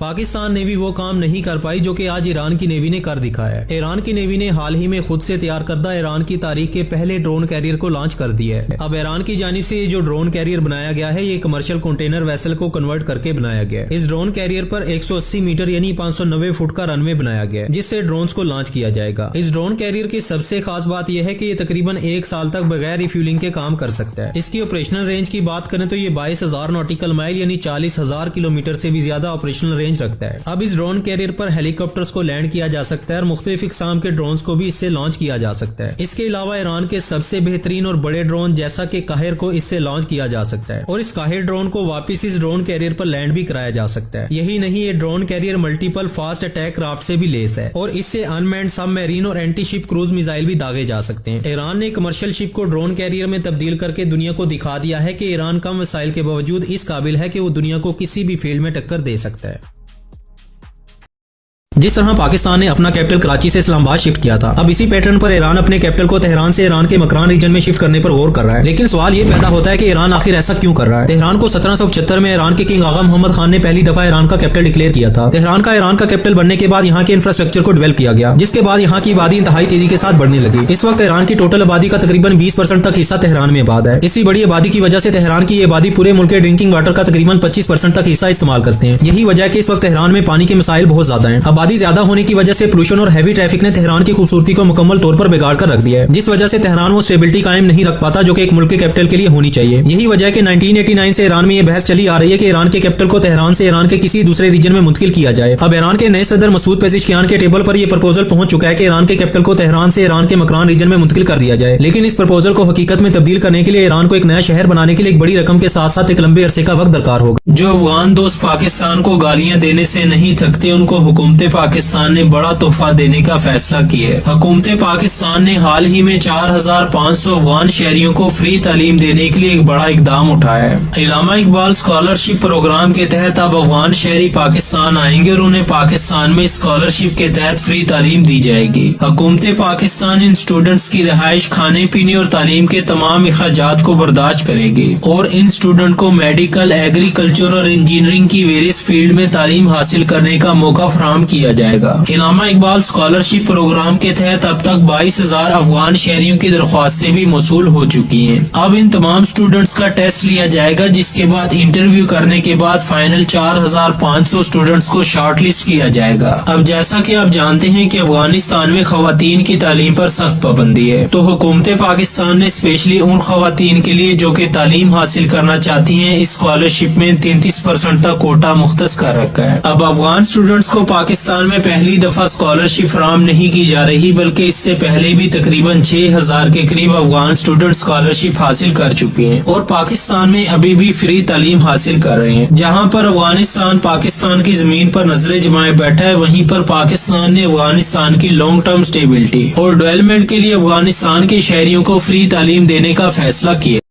Pakistan navy وہ کام نہیں کر پائی جو کہ آج ایران کی نیوی نے کر دکھایا ہے۔ ایران کی نیوی نے حال ہی میں خود سے تیار کردہ ایران کی تاریخ کے پہلے ڈرون کیریئر کو لانچ کر دیا ہے۔ اب ایران کی جانب سے یہ جو ڈرون کیریئر بنایا گیا ہے یہ کمرشل کنٹینر ویسل کو کنورٹ کر کے بنایا گیا ہے۔ اس ڈرون کیریئر پر 180 میٹر یعنی 590 فٹ کا رن وے بنایا گیا ہے جس سے ڈرونز کو لانچ کیا جائے گا۔ اس ڈرون کیریئر کی سب سے خاص بات یہ ہے کہ یہ تقریباً 1 سال تک بغیر ریفیولنگ کے کام کر سکتا ہے۔ اس کی آپریشنل رینج کی بات کریں تو یہ 22,000 نوٹیکل مائل یعنی 40,000 کلومیٹر سے بھی زیادہ آپریشنل رینج رکھتا ہے۔ اب اس ڈرون کیریئر پر ہیلی کاپٹرز کو لینڈ کیا جا سکتا ہے اور مختلف اقسام کے ڈرونز کو بھی اس سے لانچ کیا جا سکتا ہے۔ اس کے علاوہ ایران کے سب سے بہترین اور بڑے ڈرون جیسا کہ قاہر کو اس سے لانچ کیا جا سکتا ہے اور اس قاہر ڈرون کو واپس اس ڈرون کیریئر پر لینڈ بھی کرایا جا سکتا ہے۔ یہی نہیں، یہ drone carrier multiple fast attack craft سے بھی لیس ہے اور اس سے ان مینڈ سب میرین اور اینٹی شپ کروز میزائل بھی داغے جا سکتے ہیں۔ ایران نے کمرشل شپ کو ڈرون کیریئر میں تبدیل کر کے دنیا کو دکھا دیا ہے کہ ایران کم وسائل کے باوجود اس قابل ہے کہ وہ دنیا کو کسی بھی فیلڈ میں ٹکر دے سکتا ہے۔ جس طرح پاکستان نے اپنا کیپٹل کراچی سے اسلام آباد شفٹ کیا تھا، اب اسی پیٹرن پر ایران اپنے کیپٹل کو تہران سے ایران کے مکران ریجن میں شفٹ کرنے پر غور کر رہا ہے۔ لیکن سوال یہ پیدا ہوتا ہے کہ ایران آخر ایسا کیوں کر رہا ہے؟ تہران کو 1775 میں ایران کے کنگ آغا محمد خان نے پہلی دفعہ ایران کا کیپٹل ڈکلیئر کیا تھا۔ تہران کا کیپٹل بننے کے بعد یہاں کے انفراسٹرکچر کو ڈیولپ کیا گیا جس کے بعد یہاں کی آبادی انتہائی تیزی کے ساتھ بڑھنے لگی۔ اس وقت ایران کی ٹوٹل آبادی کا تقریباً 20% تک حصہ تہران میں آباد ہے۔ اسی بڑی آبادی کی وجہ سے تہران کی یہ آبادی پورے ملک کے ڈرنکنگ واٹر کا تقریباً 25% تک حصہ استعمال کرتے ہیں۔ یہی وجہ ہے کہ اس وقت تہران میں پانی کے مسائل بہت زیادہ ہیں۔ آبادی زیادہ ہونے کی وجہ سے پولوشن اور ہیوی ٹریفک نے تہران کی خوبصورتی کو مکمل طور پر بگاڑ کر رکھ دیا ہے، جس وجہ سے تہران وہ سٹیبلٹی قائم نہیں رکھ پاتا جو کہ ایک ملک کے کیپٹل کے لیے ہونی چاہیے۔ یہی وجہ ہے کہ 1989 سے ایران میں یہ بحث چلی آ رہی ہے کہ ایران کے کیپٹل کو تہران سے ایران کے کسی دوسرے ریجن میں منتقل کیا جائے۔ اب ایران کے نئے صدر مسعود پزشکیان کے ٹیبل پر یہ پرپوزل پہنچ چکا ہے کہ ایران کے کیپٹل کو تہران سے ایران کے مکران ریجن میں منتقل کر دیا جائے، لیکن اس پرپوزل کو حقیقت میں تبدیل کرنے کے لیے ایران کو ایک نیا شہر بنانے کے لیے ایک بڑی رقم کے ساتھ ساتھ ایک لمبے عرصے کا وقت درکار ہوگا۔ جو افغان دوست پاکستان کو گالیاں دینے سے نہیں تھکتے، ان کو حکومت پاکستان نے بڑا تحفہ دینے کا فیصلہ کیا ہے۔ حکومت پاکستان نے حال ہی میں 4,500 افغان شہریوں کو فری تعلیم دینے کے لیے ایک بڑا اقدام اٹھایا ہے۔ علامہ اقبال اسکالرشپ پروگرام کے تحت اب افغان شہری پاکستان آئیں گے اور انہیں پاکستان میں اسکالرشپ کے تحت فری تعلیم دی جائے گی۔ حکومت پاکستان ان اسٹوڈنٹس کی رہائش، کھانے پینے اور تعلیم کے تمام اخراجات کو برداشت کرے گی اور ان اسٹوڈنٹ کو میڈیکل، ایگریکلچر اور انجینئرنگ کی ویریس فیلڈ میں تعلیم حاصل کرنے کا موقع فراہم کیا جائے گا۔ علامہ اقبال اسکالرشپ پروگرام کے تحت اب تک 22,000 افغان شہریوں کی درخواستیں بھی موصول ہو چکی ہیں۔ اب ان تمام اسٹوڈنٹس کا ٹیسٹ لیا جائے گا جس کے بعد انٹرویو کرنے کے بعد فائنل 4,500 اسٹوڈنٹس کو شارٹ لسٹ کیا جائے گا۔ اب جیسا کہ آپ جانتے ہیں کہ افغانستان میں خواتین کی تعلیم پر سخت پابندی ہے، تو حکومت پاکستان نے اسپیشلی ان خواتین کے لیے جو کہ تعلیم حاصل کرنا چاہتی ہیں اس اسکالرشپ میں 33% تک کوٹا مختص کر رکھا ہے۔ اب افغان اسٹوڈنٹس کو پاکستان میں پہلی دفعہ اسکالرشپ فراہم نہیں کی جا رہی بلکہ اس سے پہلے بھی تقریباً 6,000 کے قریب افغان اسٹوڈنٹ اسکالرشپ حاصل کر چکے ہیں اور پاکستان میں ابھی بھی فری تعلیم حاصل کر رہے ہیں۔ جہاں پر افغانستان پاکستان کی زمین پر نظریں جمائے بیٹھا ہے، وہیں پر پاکستان نے افغانستان کی لانگ ٹرم سٹیبلٹی اور ڈیولپمنٹ کے لیے افغانستان کے شہریوں کو فری تعلیم دینے کا فیصلہ کیا۔